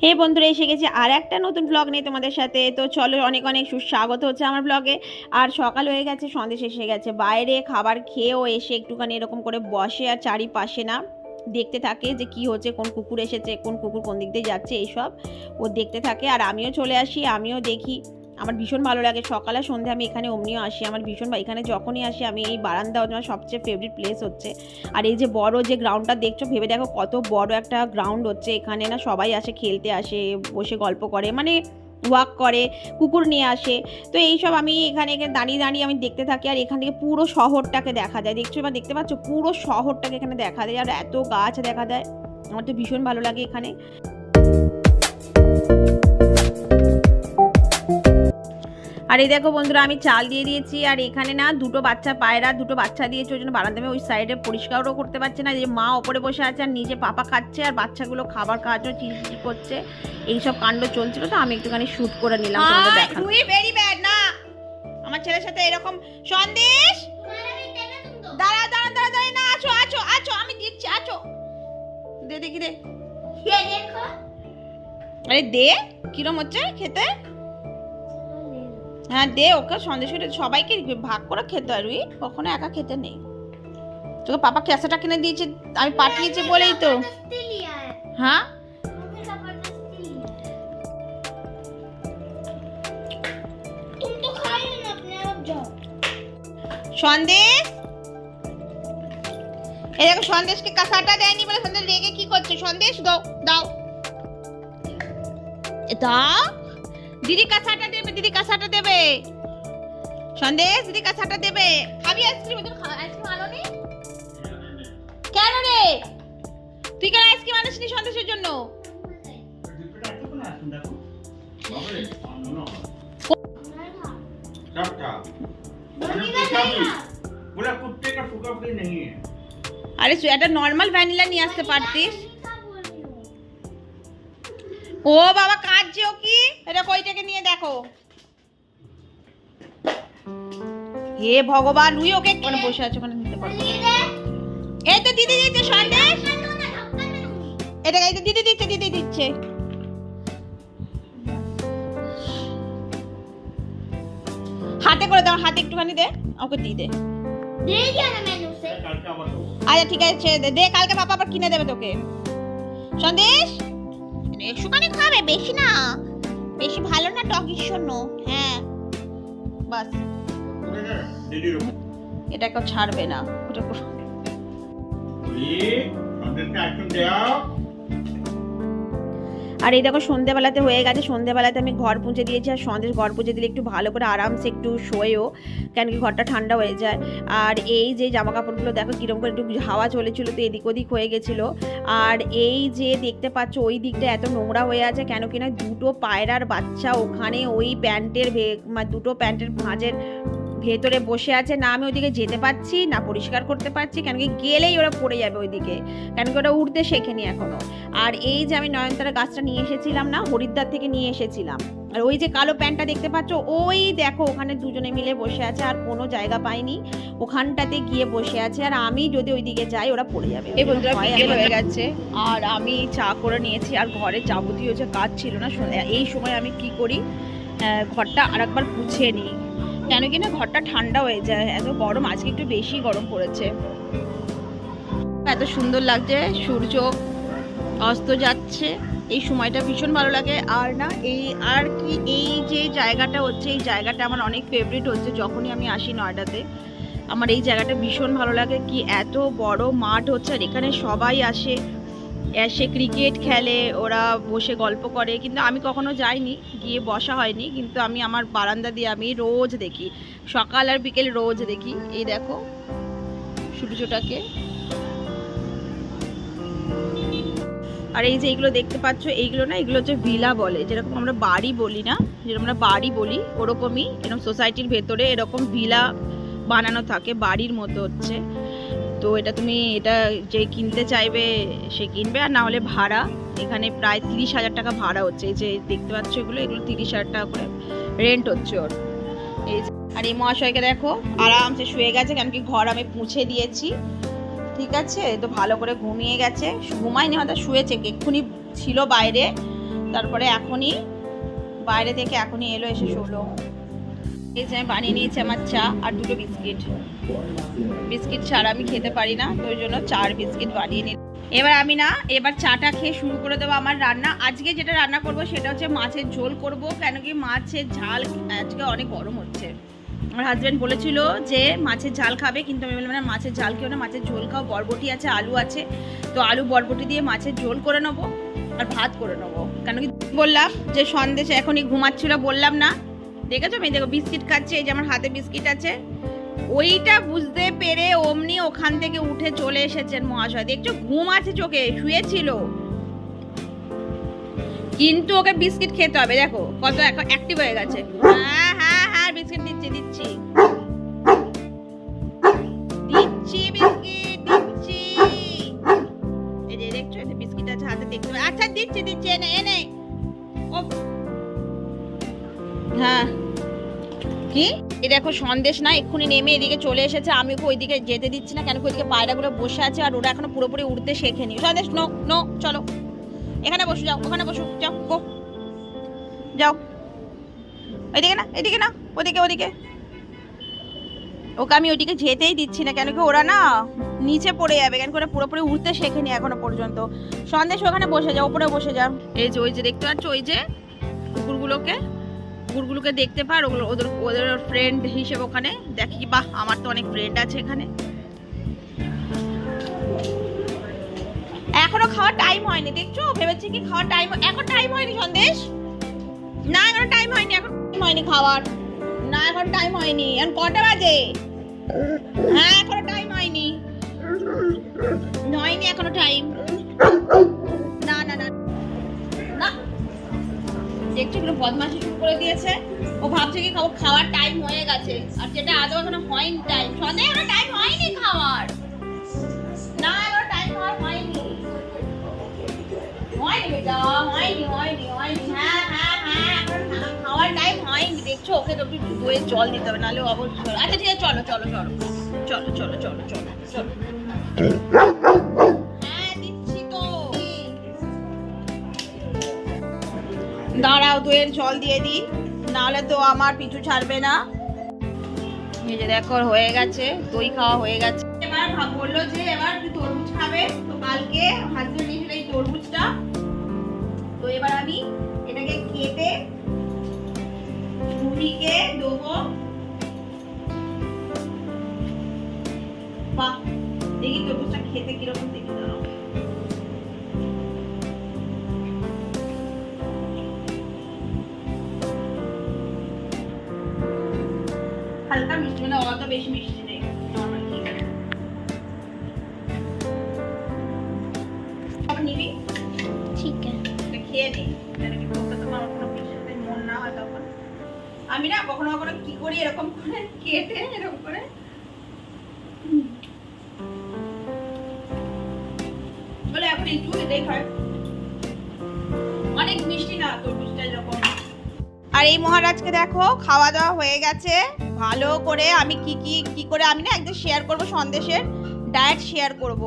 হে বন্ধুরা, এসে গেছি আর একটা নতুন ব্লগ নিয়ে তোমাদের সাথে। তো চলো, অনেক অনেক সুস্বাগত হচ্ছে আমার ব্লগে। আর সকাল হয়ে গেছে, সন্দেশ এসে গেছে। বাইরে খাবার খেয়েও এসে একটুখানি এরকম করে বসে আর চারিপাশে না দেখতে থাকে যে কি হচ্ছে, কোন কুকুর এসেছে, কোন কুকুর কোন দিক দিয়ে যাচ্ছে, এইসব ও দেখতে থাকে। আর আমিও চলে আসি, আমিও দেখি। আমার ভীষণ ভালো লাগে। সকালে সন্ধ্যে আমি এখানে অমনিও আসি, আমার ভীষণ, এখানে যখনই আসি আমি এই বারান্দা আমার সবচেয়ে ফেভারিট প্লেস হচ্ছে। আর এই যে বড় যে গ্রাউন্ডটা দেখছো, ভেবে দেখো কত বড় একটা গ্রাউন্ড হচ্ছে। এখানে না সবাই আসে, খেলতে আসে, বসে গল্প করে, মানে ওয়াক করে, কুকুর নিয়ে আসে। তো এইসব আমি এখানে দাঁড়িয়ে দাঁড়িয়ে আমি দেখতে থাকি। আর এখান থেকে পুরো শহরটাকে দেখা যায়, দেখছো বা দেখতে পাচ্ছ, পুরো শহরটাকে এখানে দেখা যায়। আর এত গাছ দেখা যায়, আমার তো ভীষণ ভালো লাগে এখানে। আর এই দেখো বন্ধুরা, আমি চাল দিয়ে দিয়েছি। আর এখানে না দুটো বাচ্চা পায়রা, দুটো বাচ্চা দিয়েছে, ওই জন্য বারান্দামে ওই সাইডে পরিষ্কারও করতে পারছে না। যে মা ওপরে বসে আছে আর নিচে পাপা খাচ্ছে, আর বাচ্চাগুলো খাবার খাওয়ার জন্য চিলচিল করছে। এইসব কাণ্ড চলছিল, তো আমি একটুখানি শুট করে নিলাম তোমাদের দেখাবো। ভেরি ব্যাড না, আমার ছেলের সাথে এরকম। সন্দেশ, দাঁড়া দাঁড়া দাঁড়া দাঁড়া, না আছো আছো আছো, আমি দিচ্ছি, আছো, দে দেখি দে। আরে দে, কিরম হচ্ছে খেতে? হ্যাঁ দে, ওকে সন্দেশ করে সবাইকে ভাগ করে খেতে হয়, রুই কখনো একা খেতে নেই। তোকে পাপা ক্যাসেটা কিনে দিয়েছে, আমি পাঠিয়েছি বলেই তো। হ্যাঁ সন্দেশ, এই দেখো সন্দেশকে কাঁসাটা দেয়নি বলে সন্দেশ রেগে কি করছে। সন্দেশ দাও দাও দাও, দিদি কাঁসাটা দেবে, দিদি কাঁসাটা দেবে। সন্দেশ, দিদি কাঁসাটা দেবে। খাবি আইসক্রিম? আইসক্রিম আনোনি কেন রে? তুই কেন আইসক্রিম আনিসনি সন্দেশের জন্য? আরে একটা নর্মাল ভ্যানিলা নিয়ে আসতে পারতিস। ও বাবা কাঁদছে, ও কি? এটা কইটাকে নিয়ে দেখো। হে ভগবান, তুই ওকে কোন বসে আছে, ওখানে নিতে পারবো। এই তো দিদি দিচ্ছে সন্দেশ, এটা এই তো দিদি দিচ্ছে, দিদি দিচ্ছে। হাতে করে দাও, হাতে একটুখানি দে, ওকে দিয়ে দে। আচ্ছা ঠিক আছে, দে, কালকে পাপা আবার কিনে দেবে তোকে। সন্দেশ একটুখানি খাবে, বেশি না, বেশি ভালো না, টকির শোনো। হ্যাঁ বাস, এটা কেউ ছাড়বে না, ওটা আর এই দেখো সন্ধ্যেবেলাতে হয়ে গেছে। সন্ধ্যেবেলাতে আমি ঘর পুঁছে দিয়েছি। আর সন্দেশ ঘর পুঁছে দিলে একটু ভালো করে আরামসে একটু শোয়েও, কেন কি ঘরটা ঠান্ডা হয়ে যায়। আর এই যে জামা কাপড়গুলো দেখো কিরম করে একটু হাওয়া চলেছিল, তো এদিক ওদিক হয়ে গেছিলো। আর এই যে দেখতে পাচ্ছ ওই দিকটা এত নোংরা হয়ে আছে, কেন কিনা দুটো পায়রার বাচ্চা ওখানে ওই প্যান্টের দুটো প্যান্টের ভাঁজের ভেতরে বসে আছে। না আমি ওইদিকে যেতে পারছি, না পরিষ্কার করতে পারছি, কেন কি গেলেই ওরা পড়ে যাবে ওইদিকে, কেন কি ওরা উঠতে শেখেনি এখনো। আর এই যে আমি নয়নতারা গাছটা নিয়ে এসেছিলাম না, হরিদ্বার থেকে নিয়ে এসেছিলাম, আর ওই যে কালো প্যান্টটা দেখতে পাচ্ছ, ওই দেখো ওখানে দুজনে মিলে বসে আছে, আর কোনো জায়গা পাইনি, ওখানটাতে গিয়ে বসে আছে। আর আমি যদি ওইদিকে যাই ওরা পড়ে যাবে। এই বন্ধুরা বিকেল হয়ে গেছে, আর আমি চা করে নিয়েছি। আর ঘরে যাবতীয় যে কাজ ছিল না, এই সময় আমি কি করি, ঘরটা আরেকবার পুছে নিই, কেন কি না ঘরটা ঠান্ডা হয়ে যায়। এত গরম, আজকে একটু বেশি গরম পড়েছে। এত সুন্দর লাগছে, সূর্য অস্ত যাচ্ছে, এই সময়টা ভীষণ ভালো লাগে। আর না এই আর কি, এই যে জায়গাটা হচ্ছে, এই জায়গাটা আমার অনেক ফেভারিট হচ্ছে। যখনই আমি আসি নয়ডাতে, আমার এই জায়গাটা ভীষণ ভালো লাগে। কি এত বড় মাঠ হচ্ছে, আর এখানে সবাই আসে, এসে ক্রিকেট খেলে, ওরা বসে গল্প করে। কিন্তু আমি কখনো যাইনি, গিয়ে বসা হয়নি, কিন্তু আমি আমার বারান্দা দিয়ে আমি রোজ দেখি, সকাল আর বিকেল রোজ দেখি। এই দেখো সূর্যটাকে। আর এই যে এইগুলো দেখতে পাচ্ছ, এইগুলো না, এগুলো হচ্ছে ভিলা বলে, যেরকম আমরা বাড়ি বলি না, যেরকম আমরা বাড়ি বলি ওরকমই এরকম সোসাইটির ভেতরে এরকম ভিলা বানানো থাকে, বাড়ির মতো হচ্ছে। তো এটা তুমি, এটা যে কিনতে চাইবে সে কিনবে, আর না হলে ভাড়া। এখানে প্রায় 30,000 টাকা ভাড়া হচ্ছে। এই যে দেখতে পাচ্ছ এগুলো 30,000 টাকা করে রেন্ট হচ্ছে ওর। এই আর এই মহাশয়কে দেখো আরামসে শুয়ে গেছে, কেন কি ঘর আমি মুছে দিয়েছি। ঠিক আছে, তো ভালো করে ঘুমিয়ে গেছে, ঘুমায়নি হয়তো, শুয়েছে, এক্ষুনি ছিল বাইরে, তারপরে এখনই বাইরে থেকে এখনই এলো, এসে শোলো। এই যে আমি বানিয়ে নিয়েছি আমার চা আর 2টো বিস্কিট। বিস্কিট ছাড়া আমি খেতে পারি না, তো ওই জন্য 4 বিস্কিট বানিয়ে নিই। এবার চাটা খেয়ে শুরু করে দেবো আমার রান্না। আজকে যেটা রান্না করব সেটা হচ্ছে মাছের ঝোল করব, কেন কি মাছের ঝাল আজকে অনেক গরম হচ্ছে। আমার হাজব্যান্ড বলেছিল যে মাছের ঝাল খাবে, কিন্তু আমি বললাম না, মাছের ঝাল খেও না, মাছের ঝোল খাও। বরবটি আছে, আলু আছে, তো আলু বরবটি দিয়ে মাছের ঝোল করে নেবো আর ভাত করে নেবো। কেন কি বললাম যে সন্দেশ এখনই ঘুমাচ্ছিল, বললাম না? দেখেছো আমি দেখো বিস্কিট খাচ্ছে, এই যে আমার হাতে বিস্কিট আছে। ওইটা বুঝতে পেরে অমনি ওখান থেকে উঠে চলে এসেছেন মহাশয়। দেখছো ঘুম আছে চোখে, শুয়েছিল, কিন্তু ওকে বিস্কিট খেতে হবে। দেখো কত এখন অ্যাক্টিভ হয়ে গেছে। হ্যাঁ হ্যাঁ হ্যাঁ, বিস্কিট দিচ্ছি দিচ্ছি দিচ্ছি বিস্কিট দিচ্ছি। এই যে দেখছো এই বিস্কিট আছে হাতে, দেখতে পাচ্ছ? আচ্ছা দিচ্ছি দিচ্ছি, এনে এনে। ও হ্যাঁ, কি এ দেখো সন্দেশ না এক্ষুনি নেমে এদিকে চলে এসেছে। আমি ওকে ওইদিকে যেতে দিচ্ছি না, কেন কি ওইদিকে পায়রাগুলো বসে আছে আর ওরা এখনো পুরোপুরি উড়তে শেখেনি। সন্দেশ নো নো, চলো এখানে বসো, যাও ওখানে বসো, যাও গো যাও। এদিকে না, এদিকে না, ওদিকে ওদিকে। ওকে আমি ওইদিকে যেতেই দিচ্ছি না, কেন কি ওরা না নিচে পড়ে যাবে, কেন করে পুরোপুরি উড়তে শেখেনি এখনো পর্যন্ত। সন্দেশ ওখানে বসে যাও, উপরে বসে যাও। এই যে ওই যে দেখতে পাচ্ছ ওই যে কুকুরগুলোকে দেখতে পার, ওগুলো ওদের ফ্রেন্ড হিসেবে ওখানে দেখি। বাহ, আমার তো অনেক ফ্রেন্ড আছে এখানে। এখনো খাওয়ার টাইম হয়নি, দেখছো? ভেবেছি কি খাওয়ার টাইম, এখন টাইম হয়নি সন্দেশ। না এখন টাইম হয়নি, এখন টাইম হয়নি খাওয়ার। না এখন টাইম হয়নি, এখন কটা বাজে? হ্যাঁ এখনো টাইম হয়নি, হয়নি এখনো টাইম। না না না না, দেখছো একটু বদমাশি শুরু করে দিয়েছে। ও ভাবছে কি খাওয়ার টাইম হয়ে গেছে, আর যেটা আদৌ এখনো হয়নি টাইম। সন্দেহ এখনো টাইম হয়নি খাওয়ার। না এখনো টাইম খাওয়ার হয়নি, হয়নি বেটা, হয়নি হয়নি হয়নি। হ্যাঁ হ্যাঁ হ্যাঁ, এখন খাওয়ার টাইম হয়নি। দেখছো ওকে তো একটু দই জল দিতে হবে, নাহলে অবশ্যই। আচ্ছা ঠিক আছে, চলো চলো চলো চলো চলো চলো চলো চলো। হ্যাঁ দিচ্ছি তো, দাঁড়াও দইয়ের জল দিয়ে দিই, নাহলে তো আমার পিছু ছাড়বে না। এই যে দেখো হয়ে গেছে, দই খাওয়া হয়ে গেছে। এবার বললো যে এবার তরমুজ খাবে, তো কালকে হাজবেন্ড নিয়েছিল এই তরমুজটা। তো এবার আমি এটাকে কেটে রুহিকে দেবো। বাহ, দেখি তরমুজটা খেতে কিরকম দেখে, দাঁড়াও। হালকা মিষ্টি, মানে অত বেশি মিষ্টি নেই, নরমাল ঠিক আছে। সব নিবি, ঠিক আছে, খেয়ে নি। তোমার কোনো বিষয়তে মন না হয় তখন আমি না কখনো কখনো কি করি, এরকম করে কেটে এরকম করে বলে এখন একটু এটাই খায়, অনেক মিষ্টি না তরমুজটা যখন। আর এই মহারাজকে দেখো খাওয়া দাওয়া হয়ে গেছে ভালো করে। আমি কি করে আমি না একদম শেয়ার করব, সন্দেশের ডায়েট শেয়ার করব।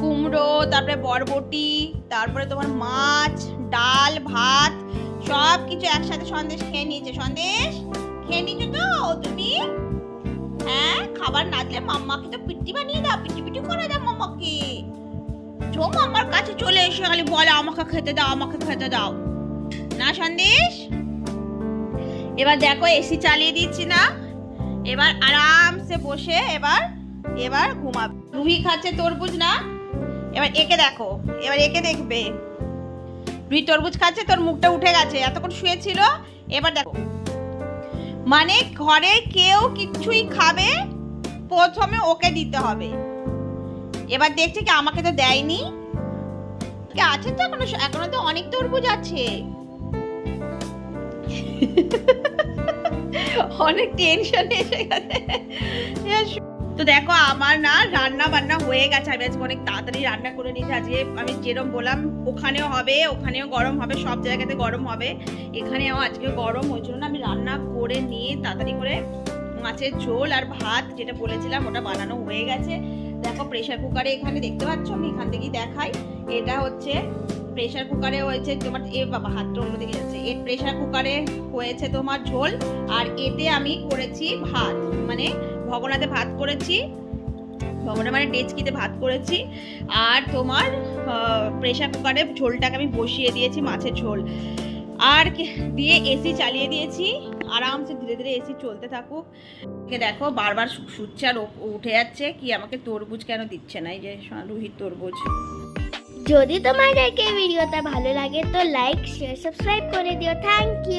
কুমড়ো, তারপরে বরবটি, তারপরে তোমার মাছ, ডাল, ভাত, সব কিছু একসাথে সন্দেশ খেয়ে নিয়েছে। সন্দেশ খেয়ে নিয়েছো তো তুমি? হ্যাঁ, খাবার না দিলে মাম্মাকে তো পিটি বানিয়ে দাও, পিটি পিটি করে দাও মাম্মাকে। চো মাম্মার কাছে চলে এসে খালি বলে আমাকে খেতে দাও, আমাকে খেতে দাও না সন্দেশ। এবার দেখো এসি চালিয়ে দিচ্ছি না, এবার আরামসে বসে এবার ঘুমাবে। রুহি খাচ্ছে তরমুজ না, এবার একে দেখো, এবার একে দেখবে। রুহি তরমুজ খাচ্ছে, তোর মুখটা উঠে গেছে, এতক্ষণ শুয়েছিল। এবার দেখো, মানে ঘরে কেউ কিছুই খাবে, প্রথমে ওকে দিতে হবে। এবার দেখছে কি আমাকে তো দেয়নি, আছে তো এখনো তো অনেক তরমুজ আছে। অনেক টেনশন এসে গেছে। তো দেখো আমার না রান্না বান্না হয়ে গেছে। আমি আজকে অনেক তাড়াতাড়ি রান্না করে নিয়েছি। আজকে আমি যেরকম বললাম ওখানেও হবে, ওখানেও গরম হবে, সব জায়গাতে গরম হবে, এখানেও আজকে গরম। ওই জন্য আমি রান্না করে নিয়ে তাড়াতাড়ি করে মাছের ঝোল আর ভাত যেটা বলেছিলাম ওটা বানানো হয়ে গেছে। দেখো প্রেসার কুকারে এখানে দেখতে পাচ্ছ, আমি এখান থেকেই দেখাই। এটা হচ্ছে প্রেসার কুকারে হয়েছে তোমার বাবা হাতটা অন্যদিকে যাচ্ছে। এর প্রেসার কুকারে হয়েছে তোমার ঝোল, আর এতে আমি করেছি ভাত, মানে ভগোনাতে ভাত করেছি, ভগোনা মানে ডেচকিতে ভাত করেছি। আর তোমার প্রেসার কুকারে ঝোলটাকে আমি বসিয়ে দিয়েছি, মাছের ঝোল, আর দিয়ে এসি চালিয়ে দিয়েছি। আরামসে ধীরে ধীরে এসি চলতে থাকুক। দেখো বারবার শুচ্ছে আর উঠে যাচ্ছে। কি আমাকে তরমুজ কেন দিচ্ছে না, এই যে রুহির তরমুজ। যদি তোমাদেরকে ভিডিওটা ভালো লাগে তো লাইক শেয়ার সাবস্ক্রাইব করে দিও। Thank you.